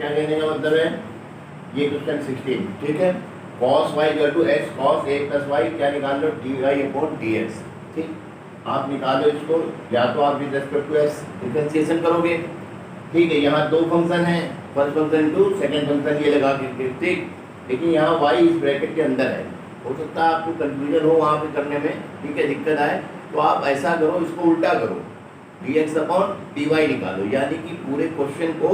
क्या कहने का मतलब है, ये क्वेश्चन 16, ठीक है। cos y equal to x cos a plus Y, क्या निकाल लो, dy अपॉन dx, ठीक। आप निकालो इसको, या तो आप with respect to x differentiation करोगे, ठीक है। यहाँ दो फंक्शन है, first function into second function ये लगा के, ठीक। लेकिन यहाँ y इस ब्रैकेट के अंदर है, हो सकता है आपको कंफ्यूजन हो वहाँ पे करने में, ठीक है, दिक्कत आए, तो आप ऐसा करो, इसको उल्टा करो, dx अपॉन dy निकालो, यानी कि पूरे क्वेश्चन को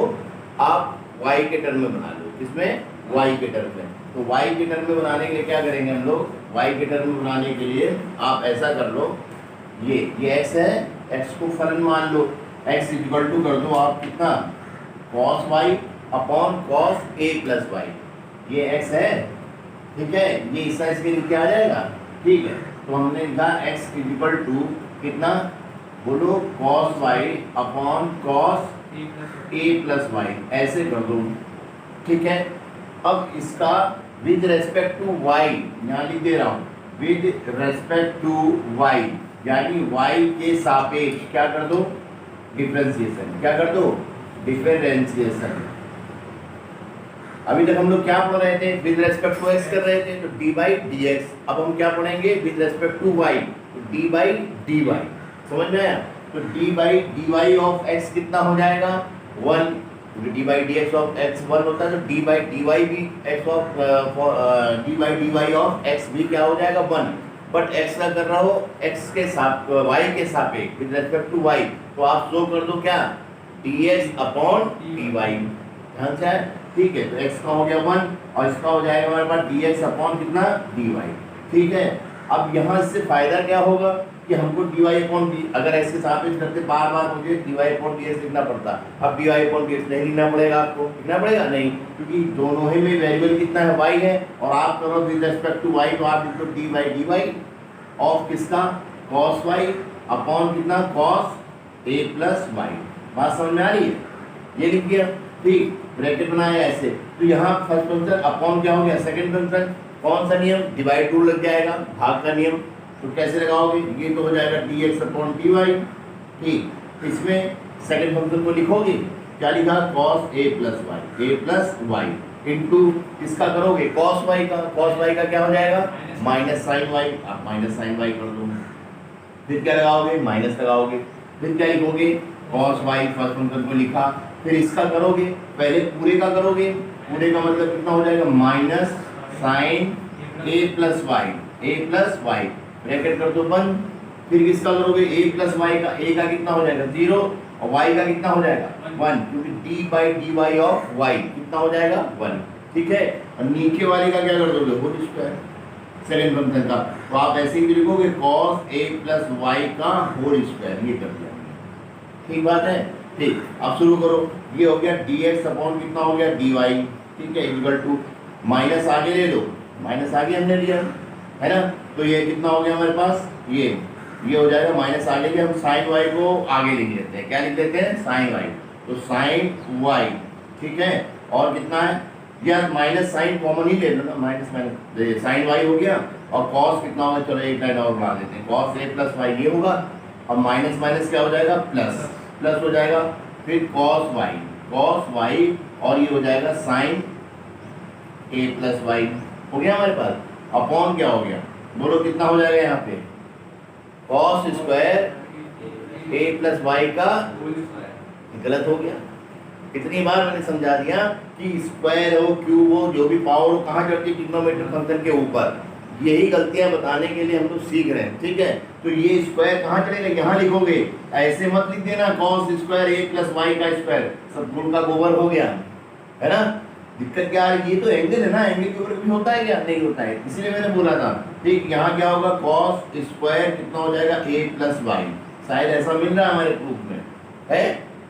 आप y के टर्म में बना लो, किसमें, y के टर्म में। तो y के टर्म में बनाने के लिए क्या करेंगे हम लोग, y के टर्म में बनाने के लिए आप ऐसा कर लो, ये x है, x को फलन मान लो, x इक्वल टू कर दो आप कितना, cos y upon cos a plus Y, ये x है, ठीक है, ये हिस्सा इसके नीचे आ जाएगा, ठीक है। तो हमने लिखा x इक्वल टू कितना, बोलो cos y upon cos a plus Y, ऐसे कर दो, ठीक है। अब इसका विद रेस्पेक्ट टू y, यहाँ लिख दे रहा हूँ, विद रेस्पेक्ट टू y, यानी y के सापेक्ष क्या कर दो, डिफरेंशिएशन, क्या कर दो, डिफरेंशिएशन। अभी तक हम लोग क्या पढ़ रहे थे, विद रेस्पेक्ट टू x कर रहे थे, तो d बाई डी एक्स। अब हम क्या पढ़ेंगे, विद रेस्पेक्ट टू y, तो d बाई डी वाई, समझ में आया। तो d by d y of x कितना हो जाएगा, 1, क्योंकि d by d x of x 1 होता है, तो d बाई डी वाई भी x of d by d y of x भी क्या हो जाएगा, 1। बट x का कर रहा हो x के साथ y के सापेक्ष विद रेस्पेक्ट टू y, तो आप शो कर दो क्या, dx अपॉन dy, ध्यान से, ठीक है। तो x का हो गया 1 और इसका हो जाएगा हमारे पास dx अपॉन कितना, dy, ठीक है। अब यहाँ से फायदा क्या होगा कि हमको dy अपॉन डी, अगर x के सापेक्ष करते बार बार मुझे dy अपॉन dx लिखना पड़ता, अब dy अपॉन dx नहीं लिखना पड़ेगा, आपको लिखना पड़ेगा नहीं, क्योंकि दोनों ही में वेरिएबल कितना है, y है, और आप करो विद रेस्पेक्ट टू y, तो आप लिख लो dy बाई dy ऑफ किसका, cos y अपॉन कितना, cos a प्लस वाई। बात समझ में आ रही है, ये लिख दिया, ठीक, ब्रैकेट बनाया ऐसे। तो यहाँ फर्स्ट फंक्शन अपॉन क्या हो गया, सेकंड फंक्शन, कौन सा नियम, डिवाइड रूल लग जाएगा, भाग का नियम। तो कैसे लगाओगे, ये तो हो जाएगा dx अपॉन dy, ठीक। इसमें सेकंड फंक्शन को लिखोगे, क्या लिखा, cos a plus y, a plus y into किसका करोगे, cos y का, cos y का क्या हो जाएगा, माइनस साइन वाई, आप माइनस साइन वाई कर दो, फिर क्या लगाओगे, माइनस लगाओगे, फिर क्या लिखोगे, cos y फर्स्ट फंक्शन को लिखा, फिर इसका करोगे, पहले पूरे का करोगे, पूरे का मतलब कितना हो जाएगा, minus sine a plus y, a plus y, bracket कर दो बंद, फिर किसका करोगे, a प्लस वाई का, a का कितना हो जाएगा 0 और y का कितना हो जाएगा 1, क्योंकि d by d y of y कितना हो जाएगा 1, ठीक है। और नीचे वाले का क्या कर दोगे, होल स्क्वायर, सेकंड फंक्शन का, तो आप ऐसे ही लिखोगे cos a प्लस वाई का होल स्क्वायर, ये कर दिया, ठीक बात है, ठीक। अब शुरू करो, ये हो गया dx अपॉन कितना हो गया dy, ठीक है, इक्वल टू माइनस आगे ले लो, माइनस आगे हमने लिया है ना, तो ये कितना हो गया हमारे पास, ये हो जाएगा माइनस आगे के, हम साइन y को आगे लिख लेते हैं, क्या लिख लेते हैं, साइन y, तो साइन y, ठीक है। और कितना है, यार माइनस साइन कॉमन ही ले लो ना, माइनस माइनस साइन y हो गया, और cos कितना होगा, चलो एक लाइन और बना देते हैं, cos a प्लस वाई ये होगा, अब माइनस माइनस क्या हो जाएगा, प्लस, प्लस हो जाएगा, फिर cos y और ये हो जाएगा साइन a प्लस वाई, हो गया हमारे पास, अपॉन क्या हो गया, बोलो कितना हो जाएगा यहाँ पे, cos square a plus y का, गलत हो गया। इतनी बार मैंने समझा दिया कि स्क्वायर हो, क्यूब हो, जो भी पावर हो, कहाँ चढ़ती है, ट्रिग्नोमेट्रिक फंक्शन के ऊपर, यही गलतियां बताने के लिए हम लोग सीख रहे हैं, ठीक है। तो ये स्क्वायर कहाँ चढ़ेगा, यहाँ लिखोगे, ऐसे मत लिख देना cos square a plus y का स्क्वायर, सब गुण का गोबर हो गया, है ना। दिक्कत क्या है, ये तो एंगल है ना, एंगल के ऊपर भी होता है क्या, नहीं होता है, इसीलिए मैंने बोला था, ठीक। यहाँ क्या होगा, cos स्क्वायर कितना हो जाएगा a प्लस वाई, शायद ऐसा मिल रहा है हमारे प्रूफ में, है।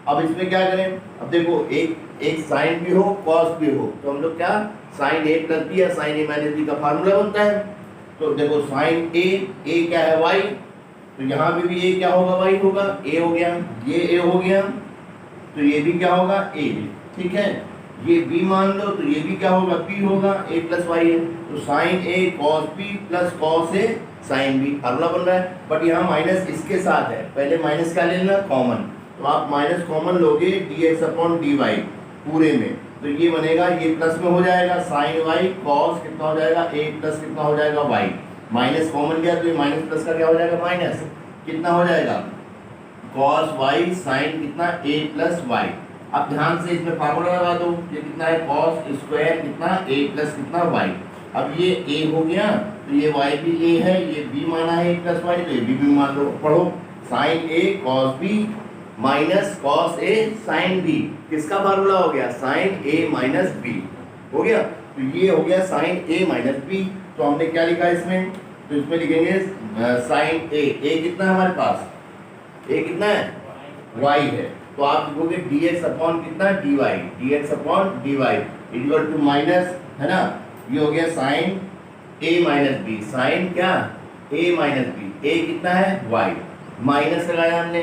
अब इसमें क्या करें, अब देखो एक साइन भी हो, cos भी हो, तो हम लोग क्या, साइन a प्लस बी या साइन a माइनस बी का फार्मूला बनता है। तो देखो साइन a क्या है y, तो यहाँ पे भी a क्या होगा, y होगा, a हो गया, ये a हो गया, तो ये भी क्या होगा, a, ठीक है। ये b मान लो, तो ये भी क्या होगा, p होगा, a प्लस वाई है, तो sine a cos p plus cos a sine b, formula बन रहा है। बट यहाँ माइनस इसके साथ है, पहले माइनस क्या ले लेना, कॉमन, तो आप माइनस कॉमन लोगे dx अपॉन dy पूरे में, तो ये बनेगा, ये प्लस में हो जाएगा साइन वाई कॉस कितना हो जाएगा ए प्लस कितना हो जाएगा वाई, माइनस कॉमन गया तो ये माइनस प्लस का क्या हो जाएगा माइनस, कितना हो जाएगा कॉस वाई साइन कितना ए प्लस वाई। अब ध्यान से इसमें फार्मूला लगा दो, ये कितना है कॉस स्क्वायर कितना ए प्लस कितना वाई। अब ये ए हो गया तो ये वाई भी ए है, ये बी माना है ए प्लस वाई, तो ये बी मान लो। पढ़ो sign A cos B minus cos A sine B, किसका फार्मूला हो गया साइन ए माइनस बी हो गया। तो ये हो गया साइन ए माइनस बी। तो हमने क्या लिखा इसमें, तो इसमें लिखेंगे साइन ए कितना है हमारे पास, ए कितना है y है, तो आप लिखोगे dx अपॉन कितना dy, dx upon dy equal to minus है ना, ये हो गया sine a minus b, sine क्या a माइनस बी, a कितना है y माइनस लगाया हमने,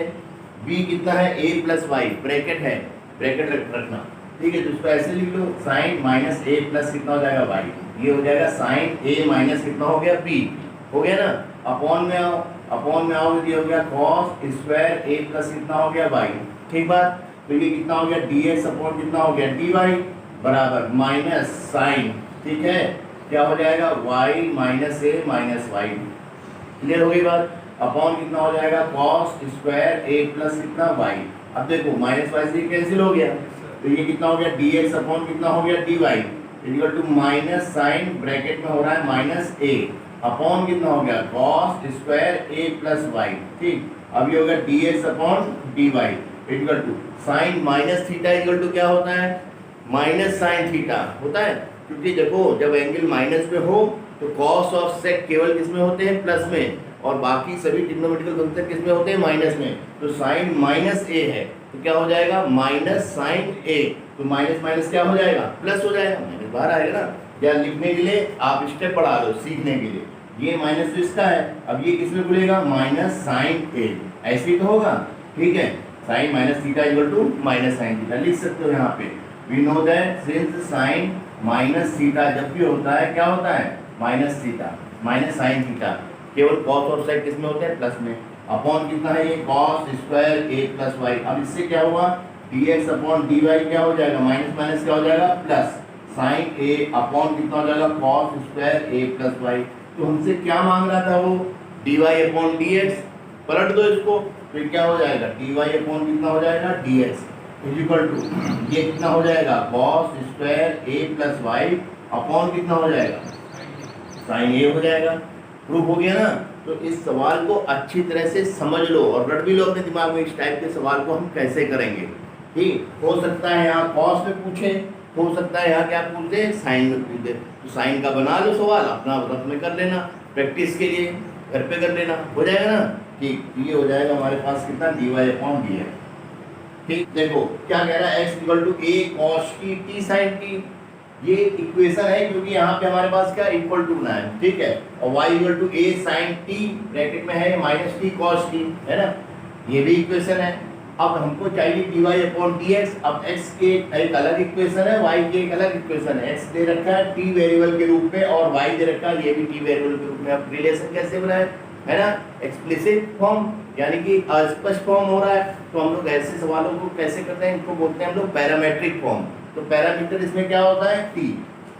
b कितना है a प्लस वाई, ब्रैकेट है ब्रैकेट रखना ठीक है। तो इसको ऐसे लिख लो साइन माइनस a प्लस कितना हो जाएगा y, ये हो जाएगा साइन a माइनस कितना हो गया b हो गया ना। अपॉन में आओ, अपॉन में आओ ये हो गया कॉस स्क्वायर ए प्लस कितना हो गया वाई, ठीक बात। तो ये कितना हो गया dx अपॉन कितना हो गया dy बराबर माइनस साइन, ठीक है क्या हो जाएगा y माइनस ए माइनस वाई, क्लियर हो गई बात। अपॉन कितना हो जाएगा कॉस स्क्वायर ए प्लस कितना वाई। अब देखो माइनस वाई से कैंसिल हो गया, तो ये कितना हो गया dx अपॉन कितना हो गया dy equal to minus sine bracket में हो रहा है माइनस ए अपॉन कितना हो गया cos square a plus y, ठीक। अब ये हो गया dx upon dy equal to sine minus theta equal to क्या होता है माइनस साइन थीटा होता है, क्योंकि देखो जब एंगल माइनस में हो तो कॉस और सेक केवल किसमें होते हैं प्लस में, और बाकी सभी ट्रिग्नोमेट्रिकल फंक्शन किसमें होते हैं माइनस में। तो साइन माइनस ए है तो क्या हो जाएगा माइनस साइन ए, तो माइनस माइनस क्या हो जाएगा प्लस हो जाएगा, माइनस बाहर आएगा ना। या लिखने के लिए आप स्टेप पढ़ा दो सीखने के लिए, ये माइनस तो इसका है, अब ये किसमें खुलेगा माइनस साइन ए, ऐसे ही तो होगा ठीक है। Sine minus theta equal to minus sine theta लिख सकते हो यहाँ पे। We know that since sine minus theta जब भी होता है क्या होता है minus theta minus sine theta, केवल कॉस और साइन किसमें होते हैं प्लस में। अपॉन कितना है ये cos square a plus y. अब इससे क्या हुआ dx अपॉन dy क्या हो जाएगा माइनस माइनस क्या हो जाएगा प्लस साइन ए अपॉन कितना हो जाएगा cos square a plus Y. तो हमसे क्या मांग रहा था वो dy अपॉन dx, पलट दो इसको तो क्या हो जाएगा dy अपॉन कितना हो जाएगा dx इक्वल टू ये कितना हो जाएगा cos square a plus Y upon कितना हो जाएगा साइन ए हो जाएगा। प्रूफ हो गया ना। तो इस सवाल को अच्छी तरह से समझ लो और रट भी लो अपने दिमाग में, इस टाइप के सवाल को हम कैसे करेंगे। ठीक हो सकता है यहाँ कॉस में पूछे, हो सकता है यहाँ क्या पूछ दे साइन में पूछ दे, तो साइन का बना लो सवाल अपना रफ में कर लेना, प्रैक्टिस के लिए घर पे कर लेना, हो जाएगा ना। ठीक ये हो जाएगा हमारे पास कितना dy अपॉन डी है। ठीक देखो क्या कह रहा है x equal to a cos t t sin t, ये इक्वेशन है क्योंकि यहाँ पे हमारे पास क्या इक्वल टू ना है ठीक है, और y equal to a sin t bracket में है माइनस t cos t है ना, ये भी इक्वेशन है। अब हमको चाहिए dy अपॉन dx। अब x के एक अलग इक्वेशन है, y के एक अलग इक्वेशन है। x दे रखा है t वेरिएबल के रूप में और y दे रखा है ये भी t वेरिएबल के रूप में। अब रिलेशन कैसे बनाए है ना, एक्सप्लिसिट फॉर्म यानी कि अस्पष्ट फॉर्म हो रहा है, तो हम लोग ऐसे सवालों को कैसे करते हैं, इनको बोलते हैं हम लोग पैरामेट्रिक फॉर्म। तो पैरामीटर इसमें क्या होता है t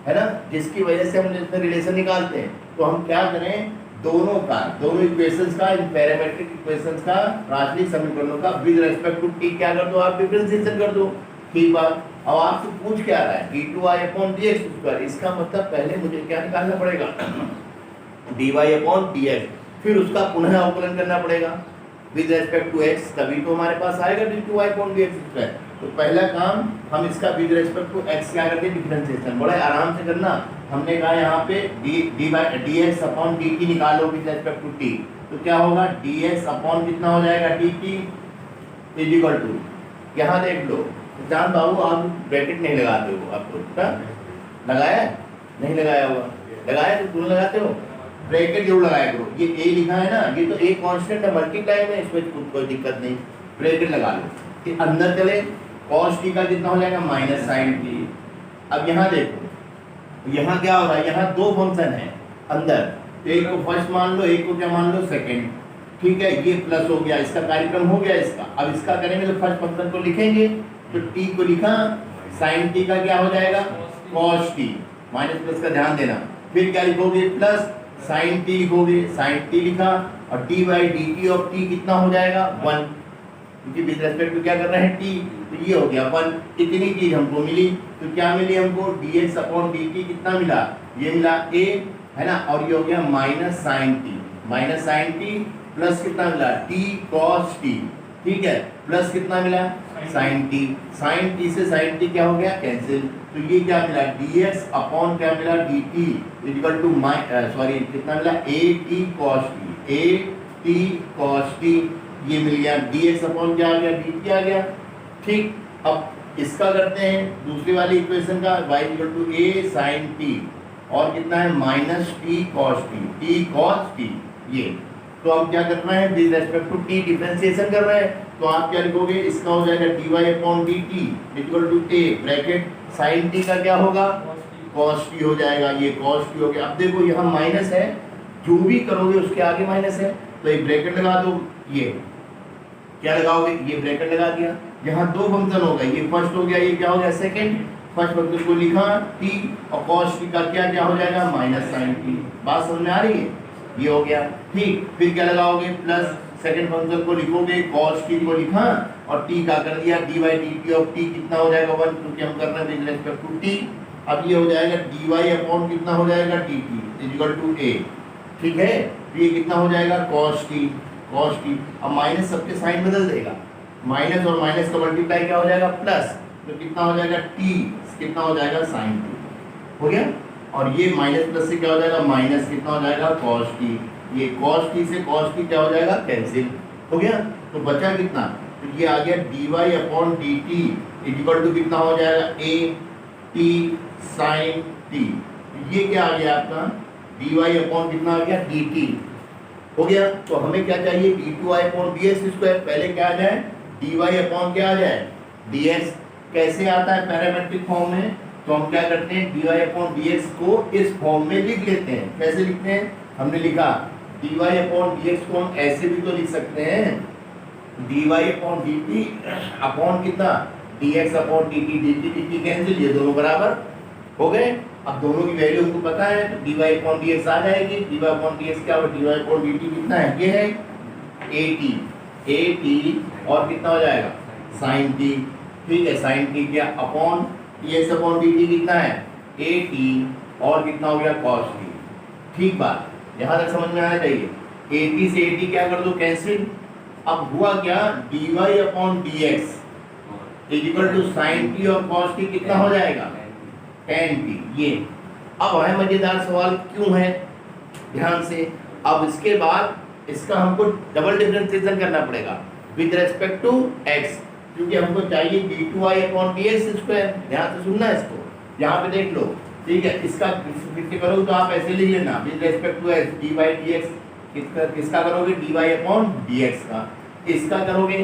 है ना, जिसकी वजह से हम इसमें रिलेशन निकालते हैं। तो हम क्या करें दोनों इक्वेशंस का पैरामेट्रिक इक्वेशंस का राशि समीकरणों का विद रिस्पेक्ट टू t क्या कर दो आप डिफरेंशिएशन कर दो। ठीक बात। अब आपसे पूछ क्या रहा है d2y अपॉन dx स्क्वायर, इसका मतलब पहले मुझे क्या निकालना पड़ेगा dy अपॉन dx, फिर उसका पुनः अवकलन करना पड़ेगा विद रिस्पेक्ट टू x, तभी तो हमारे पास आएगा d2y अपॉन dx स्क्वायर। तो पहला काम हम इसका विद रिस्पेक्ट टू x क्या करते हैं डिफरेंशिएशन, बड़ा आराम से करना। हमने कहा यहाँ पे dx अपॉन dt निकालो विद रिस्पेक्ट टू t, तो क्या होगा dx अपॉन कितना हो जाएगा dt इज इक्वल टू, यहाँ देख लो चांद बाबू आप ब्रैकेट नहीं लगाते हो, आपको लगाया नहीं लगाया होगा, लगाया तो तुम लगाते हो, ब्रैकेट जरूर लगाया करो। ये a लिखा है ना, ये तो a कांस्टेंट है मल्टीप्लाई में, इसमें कोई दिक्कत नहीं, ब्रैकेट लगा लो। कि अंदर चले cos t का कितना हो जाएगा माइनस साइन t। अब यहाँ देखो यहाँ क्या हो रहा है, यहाँ दो फंक्शन है अंदर, एक को फर्स्ट मान लो एक को क्या मान लो सेकंड। ठीक है ये प्लस हो गया, इसका कार्यक्रम हो गया इसका। अब इसका करेंगे तो फर्स्ट फंक्शन को लिखेंगे, तो t को लिखा साइन टी का क्या हो जाएगा कॉस टी, माइनस प्लस का ध्यान देना। फिर क्या लिखोगे प्लस साइन टी लिखोगे, साइन टी लिखा और D by D T of T कितना हो जाएगा 1, क्योंकि विद रिस्पेक्ट टू क्या कर रहे हैं टी, तो ये हो गया 1। इतनी चीज हमको मिली, तो क्या मिली हमको dx अपॉन dt कितना मिला, ये मिला a है ना, और ये हो गया माइनस साइन टी प्लस कितना मिला t cos t, ठीक है, प्लस कितना मिला साइन टी से साइन टी क्या हो गया कैंसिल, तो ये क्या मिला dx अपॉन क्या मिला dt इक्वल टू सॉरी कितना मिला a t cos t, ये मिल गया dx अपॉन क्या आ गया dt आ गया। ठीक, अब इसका करते हैं दूसरी वाली इक्वेशन का y equal to a sin t और कितना है माइनस t cos t, ये तो हम क्या कर रहे हैं with respect to t differentiation कर रहे हैं, तो आप क्या लिखोगे इसका हो जाएगा dy upon dt equal to a bracket sin t का क्या होगा cos t हो जाएगा, ये cos t हो गया। अब देखो यहाँ माइनस है, जो भी करोगे उसके आगे माइनस है, तो एक ब्रैकेट लगा दो, ये क्या लगाओगे ये ब्रैकेट लगा दिया, यहाँ दो फंक्शन हो गए, ये फर्स्ट हो गया, ये क्या हो गया सेकंड, फर्स्ट फंक्शन को लिखा t और cos t का क्या हो जाएगा माइनस साइन t, बात समझ में आ रही है, ये हो गया। ठीक, फिर क्या लगाओगे प्लस सेकंड फंक्शन को लिखोगे cos t को लिखा और t का कर दिया dy dt ऑफ t कितना हो जाएगा 1, क्योंकि हम कर रहे हैं विद रिस्पेक्ट टू t। अब ये हो जाएगा dy अपॉन कितना हो जाएगा dt इक्वल टू a, ठीक है, ये कितना हो जाएगा cos t। अब माइनस सबके साइन बदल देगा, माइनस और माइनस का मल्टीप्लाई क्या हो जाएगा प्लस, तो कितना हो जाएगा t कितना हो जाएगा साइन t, हो गया। और ये माइनस प्लस से क्या हो जाएगा माइनस कितना हो जाएगा cos t, ये cos t से cos t क्या हो जाएगा कैंसिल, हो गया। तो बचा कितना, तो ये आ गया dy upon dt equal to कितना हो जाएगा a t साइन t, ये क्या आ गया आपका dy अपॉन कितना आ गया dt, हो गया। तो हमें क्या चाहिए d2y अपॉन dx स्क्वायर, पहले क्या आ जाए dy अपॉन क्या आ जाए dx, कैसे आता है पैरामेट्रिक फॉर्म में, तो हम क्या करते हैं dy अपॉन dx को इस फॉर्म में लिख लेते हैं। कैसे लिखते हैं, हमने लिखा dy अपॉन dx को हम ऐसे भी तो लिख सकते हैं dy अपॉन dt अपॉन कितना dx अपॉन dt कैंसिल, ये दोनों बराबर हो गए। अब दोनों की वैल्यू हमको पता है, तो dy अपॉन dx आ जाएगी, dy अपॉन dx क्या होगा dy अपॉन dt कितना है, ये है at और कितना हो जाएगा sin t, ठीक है, sin t क्या अपॉन dx अपॉन dt कितना है at और कितना हो गया cos t। ठीक बात, यहाँ तक समझ में आना चाहिए। at से at क्या कर दो कैंसिल, अब हुआ क्या dy upon dx equal to sin t और cos t कितना हो जाएगा tan t, ये। अब है मजेदार सवाल क्यों है, ध्यान से, अब इसके बाद इसका हमको डबल डिफरेंशिएशन करना पड़ेगा विद रिस्पेक्ट टू x, क्योंकि हमको चाहिए d2y अपॉन dx स्क्वायर। ध्यान से सुनना इसको, यहाँ पे देख लो, ठीक है, इसका करोगे तो आप ऐसे लिख लेना with respect to x dy dx, किसका करोगे dy अपॉन dx का, इसका करोगे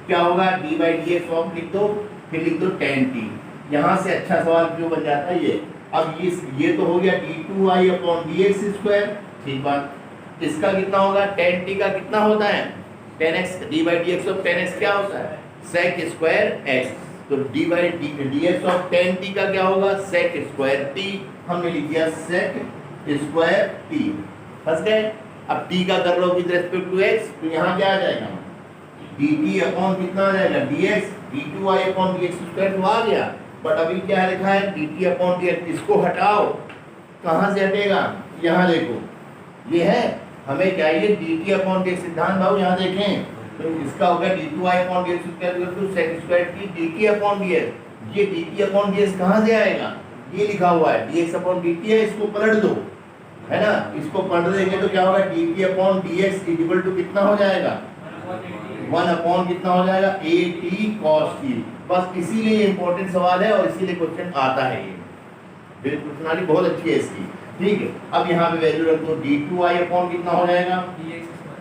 क्या होगा dy dx ऑफ लिख दो, फिर लिख दो tan t, यहाँ से अच्छा सवाल क्यों बन जाता है ये। अब ये तो हो गया d2y अपॉन dx स्क्वायर, ठीक बात, इसका कितना होगा tan t का कितना होता है tan x, d by dx of tan x क्या होता है sec स्क्वायर x, तो d by dx of tan t का क्या होगा sec स्क्वायर t, हमने लिख दिया sec स्क्वायर t, फंस गए। अब t का कर लो विद रिस्पेक्ट टू x, तो यहाँ क्या आ जाएगा dt अपॉन कितना आ जाएगा dx, d2y upon dx square तो आ गया, बट अभी क्या लिखा है dt अपॉन dx, इसको हटाओ, कहाँ से हटेगा, यहाँ देखो ये है, हमें चाहिए dt अपॉन dx, सिद्धांत बाबू यहाँ देखें, तो इसका होगा d2y upon dx square equal to sec square t dt upon dx, ये dt अपॉन dx कहाँ से आएगा, ये लिखा हुआ है dx अपॉन dt है, इसको पलट दो, है ना, इसको पलट देंगे तो क्या होगा dt upon dx equal to कितना हो जाएगा 1 अपॉन कितना हो जाएगा at cos t, बस इसीलिए इंपॉर्टेंट सवाल है और इसीलिए क्वेश्चन आता है ये, बिल्कुल प्रणाली बहुत अच्छी है इसकी। ठीक है, अब यहाँ पे वैल्यू रख दो d2y अपॉन कितना हो जाएगा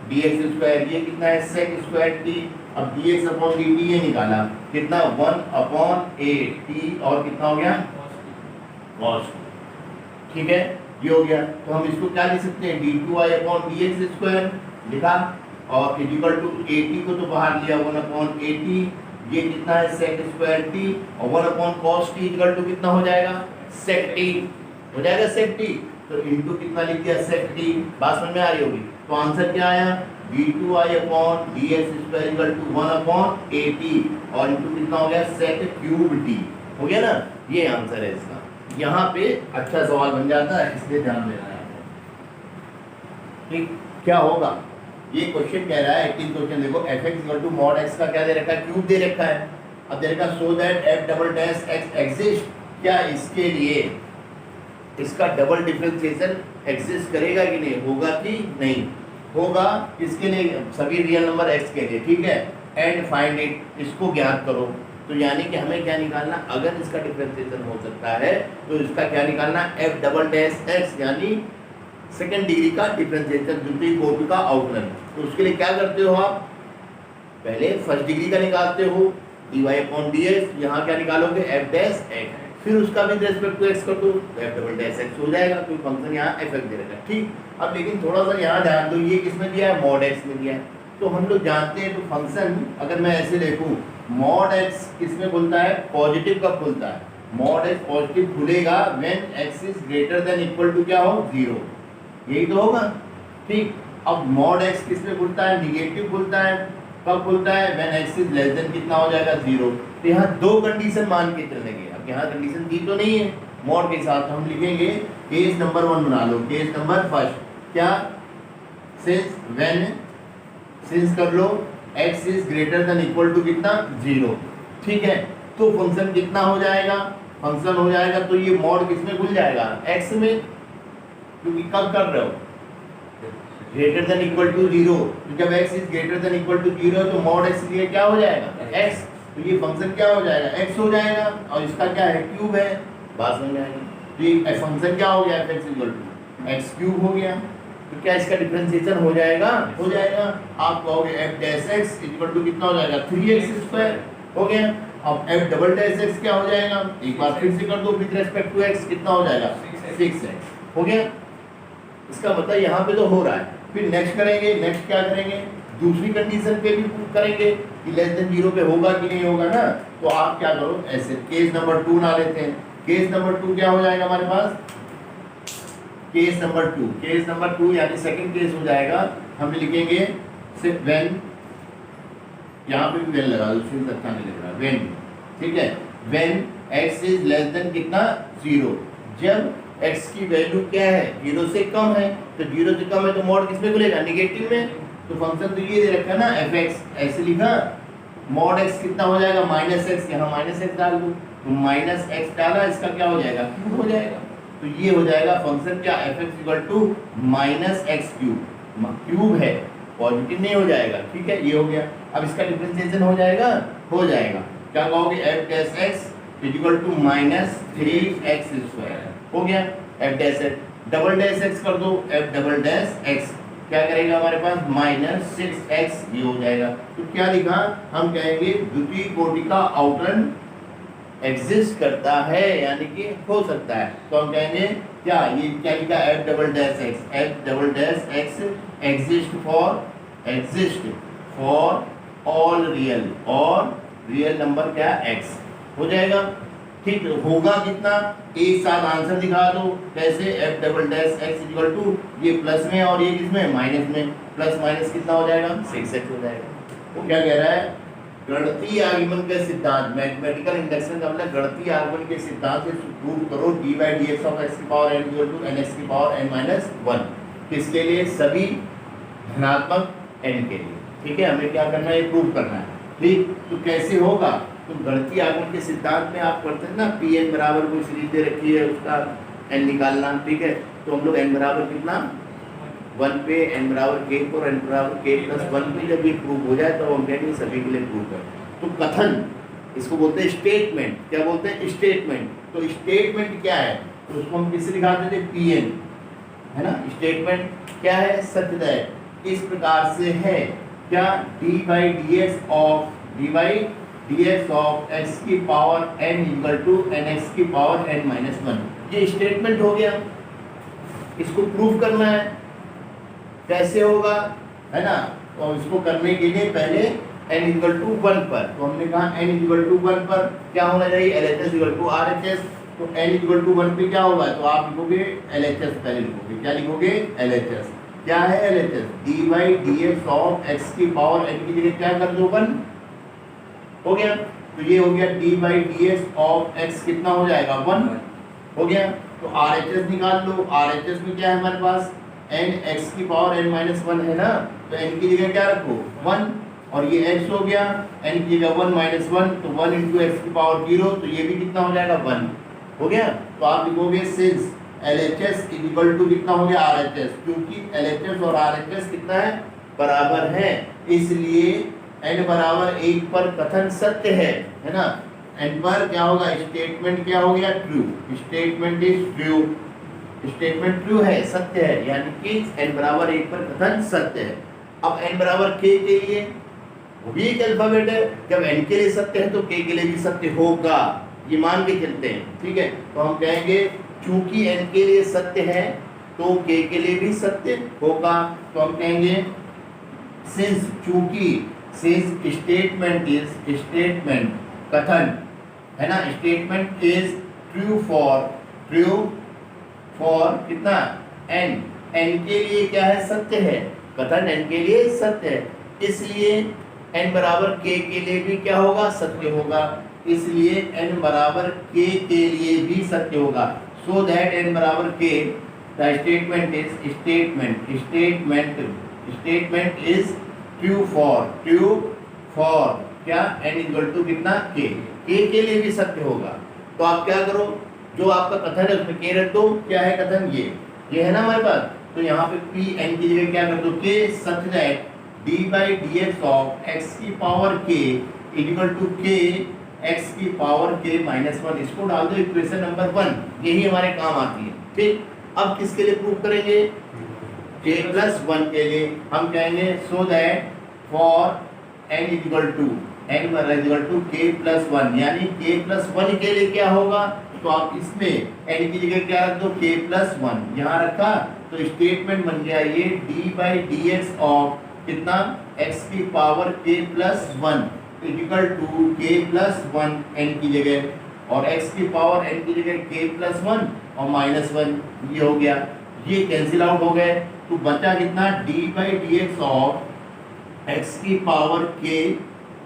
dx स्क्वायर, ये कितना है sec स्क्वायर t, अब dx अपॉन dt ये निकाला कितना 1 अपॉन at और कितना हो गया cos, ठीक है, ये हो गया। तो हम इसको क्या लिख सकते हैं d2y अपॉन dx स्क्वायर लिखा और इक्वल टू at को तो बाहर लिया 1 अपॉन at ये कितना है sec स्क्वायर t और 1 upon cos t equal to कितना हो जाएगा sec t हो जाएगा sec t। तो इनटू कितना लिख दिया sec t, बात समझ में आ रही होगी। तो आंसर क्या आया v2i upon dx square equal to 1 upon at और इनटू कितना हो गया sec क्यूब t हो गया ना। ये आंसर है इसका। यहाँ पे अच्छा सवाल बन जाता है, इसलिए ध्यान देना है। ठीक, क्या होगा ये क्वेश्चन कह रहा है कि क्वेश्चन देखो fx equal to mod x का क्या दे रखा है, क्यूब दे रखा है। अब दे रखा so that f double dash x exist, क्या इसके लिए इसका डबल डिफरेंशिएशन एग्जिस्ट करेगा कि नहीं, होगा कि नहीं होगा। इसके लिए सभी रियल नंबर x के लिए, ठीक है। एंड फाइंड इट, इसको ज्ञात करो। तो यानी कि हमें क्या निकालना, अगर इसका डिफरेंशिएशन हो सकता है तो इसका क्या निकालना, f डबल डैश x यानी सेकेंड डिग्री का डिफरेंशिएशन, द्वितीय कोटि का अवकलन। तो उसके लिए क्या करते हो आप, पहले फर्स्ट डिग्री का निकालते हो dy अपॉन dx, यहाँ क्या निकालोगे f डैश x, फिर उसका भी रेस्पेक्ट टू x कर दो तो f डबल डैश x हो जाएगा, क्योंकि फंक्शन यहाँ fx दे रखा है। ठीक, अब लेकिन थोड़ा सा यहाँ ध्यान दो, ये किसमें दिया है, मॉड x में दिया है। तो हम लोग जानते हैं तो फंक्शन अगर मैं ऐसे देखूँ, मॉड x किसमें खुलता है, पॉजिटिव कब खुलता है, मॉड x पॉजिटिव खुलेगा when x is greater than equal to क्या हो 0, यही तो होगा। ठीक, अब मॉड x किसमें खुलता है, निगेटिव खुलता है, कब खुलता है, when x is less than कितना हो जाएगा 0। तो यहाँ दो कंडीशन मान के चलेंगे। अब यहाँ कंडीशन दी तो नहीं है, मॉड के साथ हम लिखेंगे केस नंबर 1 बना लो, केस नंबर फर्स्ट क्या, सिंस व्हेन, सिंस कर लो x is greater than equal to कितना 0। ठीक है, तो फंक्शन कितना हो जाएगा, फंक्शन हो जाएगा तो ये मॉड किसमें खुल जाएगा, x में, क्योंकि कब कर रहे हो, ग्रेटर देन इक्वल टू 0। तो जब x is greater than equal to 0 तो मॉड x लिए क्या हो जाएगा x, तो ये फंक्शन क्या हो जाएगा x हो जाएगा, और इसका क्या है क्यूब है, बात समझ आएगी। तो ये फंक्शन क्या हो गया fx equal to x cube हो गया। तो क्या इसका डिफरेंशिएशन हो जाएगा, हो जाएगा। आप कहोगे f dash x equal to कितना हो जाएगा 3x स्क्वायर हो गया। अब f डबल डैश x क्या हो जाएगा, एक बार फिर से कर दो विद रिस्पेक्ट टू x, कितना हो जाएगा 6x हो गया। इसका मतलब यहाँ पे तो हो रहा है। फिर नेक्स्ट करेंगे, नेक्स्ट क्या करेंगे, दूसरी कंडीशन पे भी प्रूव करेंगे कि लेस देन 0 पे होगा कि नहीं होगा ना। तो आप क्या करो, ऐसे केस नंबर 2 ना लेते हैं। केस नंबर 2 क्या हो जाएगा हमारे पास, केस नंबर 2, केस नंबर 2 यानी सेकंड केस हो जाएगा। हम लिखेंगे सिर्फ व्हेन, यहाँ पे भी व्हेन लगा दो, सिर्फ अच्छा नहीं लग रहा, व्हेन, ठीक है। When x is less than कितना 0, जब x की वैल्यू क्या है 0 से कम है, तो 0 से कम है तो मॉड किसमें खुलेगा, निगेटिव में। तो फंक्शन तो ये दे रखा है ना fx, ऐसे लिखा, मॉड x कितना हो जाएगा माइनस एक्स, यहाँ माइनस एक्स डाल दो, तो माइनस एक्स डाला, इसका क्या हो जाएगा क्यूब हो जाएगा। तो ये हो जाएगा फंक्शन क्या, fx equal to minus x cube, cube है पॉजिटिव नहीं हो जाएगा, ठीक है। ये हो गया। अब इसका डिफरेंशिएशन हो जाएगा, हो जाएगा। क्या कहोगे, f dash x equal to minus 3x square हो गया। f dash x double dash x कर दो, f डबल डैश x क्या करेगा हमारे पास माइनस 6x, ये हो जाएगा। तो क्या लिखा, हम कहेंगे द्वितीय कोटि का अवकलन एग्जिस्ट करता है, यानी कि हो सकता है। तो हम कहेंगे क्या, ये क्या लिखा, f double dash x, f double dash x exist for all real, और रियल नंबर क्या x हो जाएगा। ठीक, होगा कितना, एक साथ आंसर दिखा दो कैसे, f double dash x equal to, ये प्लस में और ये किसमें माइनस में, प्लस माइनस कितना हो जाएगा 6x हो जाएगा। वो क्या कह रहा है, गणितीय आगमन के सिद्धांत, मैथमेटिकल इंडक्शन का मतलब गणितीय आगमन के सिद्धांत से प्रूव करो dy dx ऑफ x की power n equal to nx की पावर n माइनस 1, किसके लिए, सभी धनात्मक n के लिए। ठीक है, हमें क्या करना है, प्रूव करना है। ठीक, तो कैसे होगा, तो गणितीय आगमन के सिद्धांत में आप पढ़ते हैं ना, Pn बराबर कोई सीरीज दे रखी है, उसका n निकालना, ठीक है। तो हम लोग n बराबर कितना 1 पे, n बराबर k और n बराबर k प्लस 1 पे जब ये प्रूव हो जाए तो हम कहेंगे सभी के लिए प्रूव कर। तो कथन, इसको बोलते हैं स्टेटमेंट, क्या बोलते हैं स्टेटमेंट। तो स्टेटमेंट क्या है, तो उसको हम किससे दिखाते थे, Pn है ना। स्टेटमेंट क्या है, सत्य इस प्रकार से है, क्या, dx ऑफ x की power n equal to nx की पावर n माइनस 1, ये स्टेटमेंट हो गया। इसको प्रूव करना है, कैसे होगा, है ना। तो इसको करने के लिए पहले n इक्वल टू 1 पर, तो हमने कहा n इक्वल टू 1 पर क्या होना चाहिए, LHS इक्वल टू RHS। तो n इक्वल टू 1 पे क्या होगा, तो आप लिखोगे LHS, पहले लिखोगे क्या लिखोगे, LHS। क्या है LHS, dy dx of x की पावर n की जगह क्या कर दो 1, हो गया। तो ये हो गया dy dx ऑफ x कितना हो जाएगा 1, हो गया। तो RHS निकाल लो, RHS में क्या है हमारे पास n x की पावर n माइनस 1 है ना, तो n की जगह क्या रखो 1, और ये x हो गया, n की जगह 1 माइनस 1, तो 1 इंटू एक्स की पावर 0, तो ये भी कितना हो जाएगा 1, हो गया। तो आप लिखोगे सिंस LHS इक्वल टू कितना हो गया RHS, क्योंकि LHS और RHS कितना है, बराबर है, इसलिए n बराबर 1 पर कथन सत्य है ना। n पर क्या होगा, स्टेटमेंट क्या हो गया, true, statement is true, statement true है, सत्य है, यानी कि n बराबर 1 पर कथन सत्य है। अब n बराबर k के लिए वो भी एक अल्फाबेट है, जब n के लिए सत्य है तो k के लिए भी सत्य होगा, ये मान के चलते हैं, ठीक है। तो हम कहेंगे चूंकि n के लिए सत्य है तो k के लिए भी सत्य होगा, तो हम कहेंगे सिंस, चूंकि, सिंस स्टेटमेंट इज, स्टेटमेंट कथन है ना, statement is true for, true for कितना n, n के लिए क्या है, सत्य है, कथन n के लिए सत्य है, इसलिए n बराबर k के लिए भी क्या होगा, सत्य होगा, इसलिए n बराबर k के लिए भी सत्य होगा। सो दैट n बराबर k the statement is, statement, statement, statement is true for, true for क्या n इक्वल टू कितना k, k के लिए भी सत्य होगा। तो आप क्या करो, जो आपका कथन है उसमें k रख दो, क्या है कथन, ये है ना हमारे पास, तो यहाँ पे p n की जगह क्या कर दो k, such that dy dx of x की power k equal to k x की पावर k माइनस 1, इसको डाल दो इक्वेशन नंबर 1, यही हमारे काम आती है, ठीक। अब किसके लिए प्रूव करेंगे, k प्लस 1 के लिए, हम कहेंगे so that for n equal to, n equal to k plus 1, यानी k प्लस 1 के लिए क्या होगा, तो आप इसमें n की जगह क्या रख दो, k प्लस 1 यहाँ रखा, तो स्टेटमेंट बन गया ये d by d x of कितना x की power k plus 1 equal to k plus 1 n की जगह, और x की पावर n की जगह k प्लस 1 और माइनस 1, ये हो गया, ये कैंसिल आउट हो गए, तो बचा कितना d by d x of x की पावर k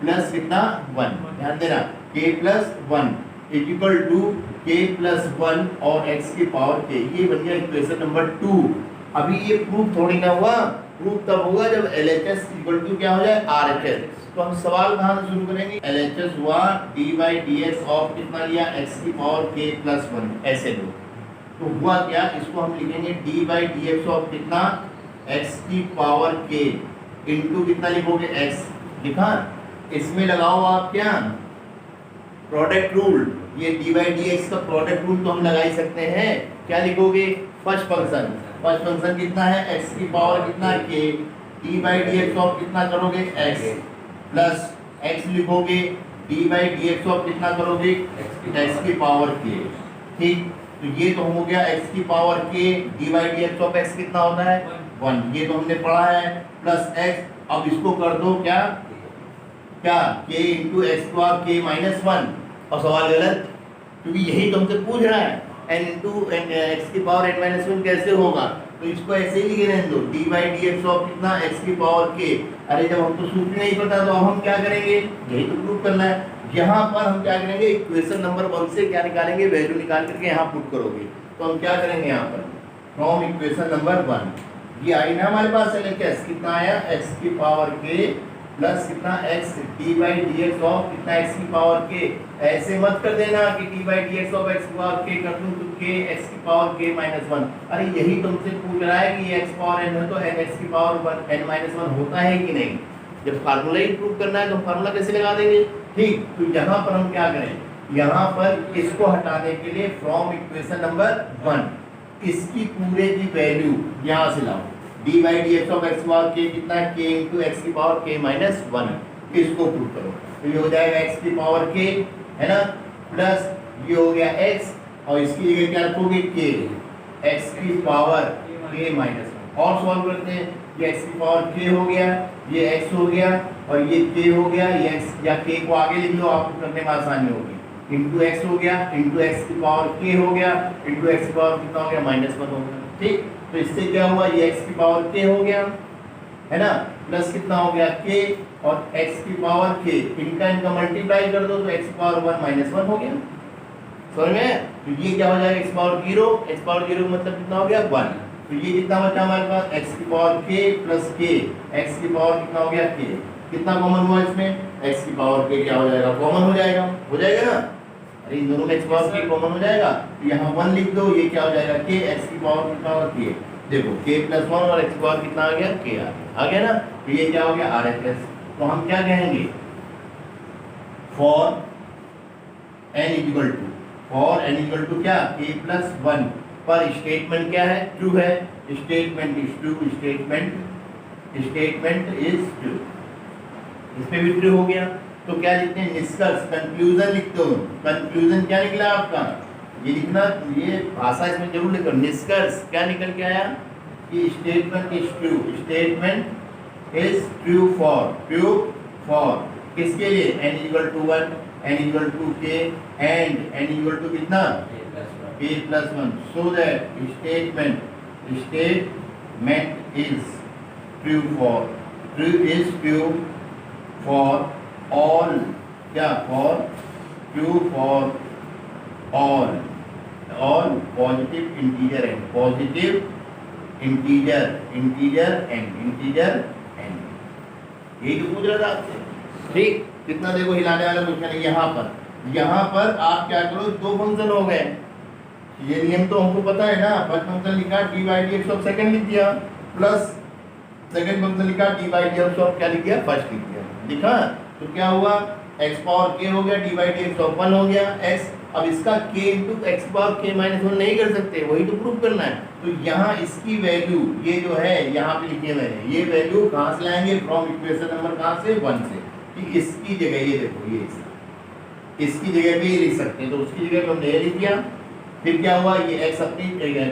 प्लस कितना 1, ध्यान देना k plus 1 equal to k plus 1 और x की पावर k, ये बन गया इक्वेशन नंबर 2। अभी ये प्रूफ थोड़ी ना हुआ, प्रूफ तब होगा जब LHS इक्वल टू क्या हो जाए RHS। तो हम सवाल कहाँ से शुरू करेंगे, LHS हुआ dy dx ऑफ कितना लिया, x की पावर k प्लस 1, ऐसे लो, तो हुआ क्या, इसको हम लिखेंगे dy dx ऑफ कितना x की पावर k इंटू कितना लिखोगे x, लिखा, इसमें लगाओ आप क्या प्रोडक्ट रूल, ये dy dx का प्रोडक्ट रूल तो हम लगा ही सकते हैं, क्या लिखोगे, फर्स्ट फंक्शन, फर्स्ट फंक्शन कितना है x की पावर कितना k, D by d x of कितना करोगे x प्लस x लिखोगे, D by d x of कितना करोगे x की पावर k, ठीक। तो ये तो हो गया x की power k, D by d x of x कितना होता है 1, ये तो हमने पढ़ा है, प्लस x, अब इसको कर दो क्या क्या k into x power k minus 1, और सवाल गलत, क्योंकि यही तो हमसे पूछ रहा है n इंटू एक्स की पावर n माइनस 1 कैसे होगा, तो इसको ऐसे ही लिखे रहने दो D by d x of कितना x की पावर k। अरे जब हमको सूत्र नहीं पता तो अब हम क्या करेंगे, यही तो प्रूव करना है, यहाँ पर हम क्या करेंगे, इक्वेशन नंबर 1 से क्या निकालेंगे, वैल्यू निकाल करके यहाँ पुट करोगे, तो हम क्या करेंगे यहाँ पर फ्रॉम इक्वेशन नंबर 1, ये आई ना हमारे पास LHS कितना आया, x की पावर k प्लस कितना x D by d x of कितना x की पावर k, ऐसे मत कर देना कि D by d x of x की पावर k कर दूं तो k x की पावर k माइनस 1, अरे यही तुमसे पूछ रहा है कि x पावर n है तो n x की पावर n माइनस 1 होता है कि नहीं, जब फार्मूला ही प्रूव करना है तो फार्मूला कैसे लगा देंगे, ठीक। तो यहाँ पर हम क्या करें, यहाँ पर इसको हटाने के लिए फ्रॉम इक्वेशन नंबर 1 इसकी पूरे की वैल्यू यहाँ से लाओ, D by d x of x power के कितना है, के इंटू एक्स की पावर के माइनस 1, इसको प्रूव करो, तो ये हो जाएगा एक्स की पावर के है ना, प्लस ये हो गया एक्स, और इसकी जगह क्या रखोगे के, एक्स की पावर के माइनस 1, और सॉल्व करते हैं। ये x की पावर k हो गया, ये x हो गया और ये k हो गया, ये x या k को आगे लिख लो, आपको करने में आसानी होगी। इंटू x हो गया, इंटू x की पावर k हो गया, इंटू x की पावर कितना हो गया -1 हो गया। ठीक, तो इससे क्या हुआ, ये x की पावर k हो गया है ना, प्लस कितना हो गया k और x की पावर k, इनका मल्टीप्लाई कर दो तो x की पावर 1 -1 हो गया। समझ में? तो ये क्या हो जाएगा, x पावर 0, x पावर 0 मतलब कितना हो गया 1। तो ये कितना बचा हमारे पास, x की power k plus k, x की पावर कितना हो गया k, कितना कॉमन हुआ इसमें, x की पावर k क्या हो जाएगा, कॉमन हो जाएगा ना। अरे इन दोनों में x पावर k कॉमन हो जाएगा, तो यहाँ 1 लिख दो, ये क्या हो जाएगा k, x की पावर कितना होगा k, देखो k प्लस 1 और x की पावर कितना आ गया k आ गया ना। तो ये क्या हो गया RHS। तो हम क्या कहेंगे, फॉर n इक्वल टू क्या, k प्लस 1 पर स्टेटमेंट क्या है, ट्रू है, statement is true, statement is true, इस पे भी ट्रू हो गया। तो क्या लिखते हैं, निष्कर्ष, कंक्लूजन लिखते हो। कंक्लूजन क्या निकला आपका, ये लिखना, ये भाषा इसमें जरूर लिखो। निष्कर्ष क्या निकल के आया कि statement is true, statement is true for किसके लिए, n equal to 1, n equal to k and n equal to कितना k plus 1, so that statement is true for all, क्या, for true for all positive integer and यही तो पूछ रहा था आपसे। ठीक, कितना देखो हिलाने वाला क्वेश्चन है। यहाँ पर आप क्या करो, दो फंक्शन हो गए, ये नियम तो हमको पता है ना। फर्स्ट फंक्शन लिखा D by d x of second लिख दिया, प्लस सेकंड फंक्शन लिखा D by d x of क्या लिख दिया, फर्स्ट लिख दिया, लिखा। तो क्या हुआ, एक्स पावर के हो गया, D by d x of 1 हो गया एक्स। अब इसका k into x power k minus 1 नहीं कर सकते, वही तो प्रूव करना है। तो यहाँ इसकी वैल्यू, ये जो है यहाँ पे लिखी है मैंने, ये वैल्यू कहाँ से लाएंगे, फ्रॉम इक्वेशन नंबर कहाँ से, 1 से, कि इसकी जगह ये देखो, ये इसकी जगह पे ये लिख सकते हैं, तो उसकी जगह पे हमने ये लिख दिया। फिर क्या हुआ, ये x अपनी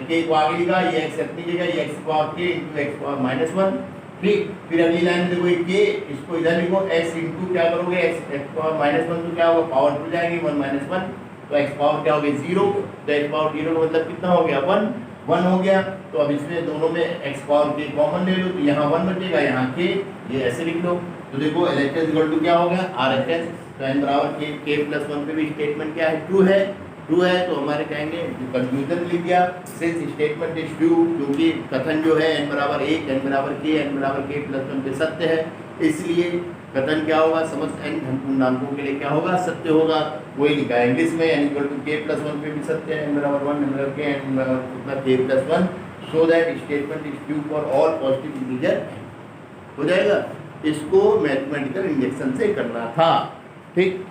k को आगे लिखा, ये x अपनी जगह, ये x power k into x power minus 1। ठीक, फिर अगली लाइन में देखो ये k, इसको इधर लिखो, x इंटू क्या करोगे, x पावर माइनस 1 तो क्या होगा, पावर टू जाएगी 1 माइनस 1, तो x पावर क्या हो गया 0, तो x पावर 0 का मतलब कितना हो गया 1 हो गया। तो अब इसमें दोनों में x पावर k कॉमन ले लो, तो यहाँ 1 बचेगा, यहाँ k, ये ऐसे लिख लो। तो देखो LHS इक्वल टू क्या हो गया RHS, तो n बराबर k प्लस 1 पे भी स्टेटमेंट क्या है, ट्रू है। तो हमारे कहेंगे कंक्लूजन लिख दिया, सिंस स्टेटमेंट इज ट्रू, क्योंकि कथन जो है n बराबर 1, n बराबर k प्लस 1 पे सत्य है, इसलिए कथन क्या होगा, समस्त n धन पूर्णांकों के लिए क्या होगा, सत्य होगा। वही लिखा है इंग्लिश में, n equal to k plus 1 पे भी सत्य है, n बराबर 1, n बराबर k, n बराबर k plus 1, so that statement is true for all positive integer हो जाएगा। इसको मैथमेटिकल इंजेक्शन से करना था। ठीक।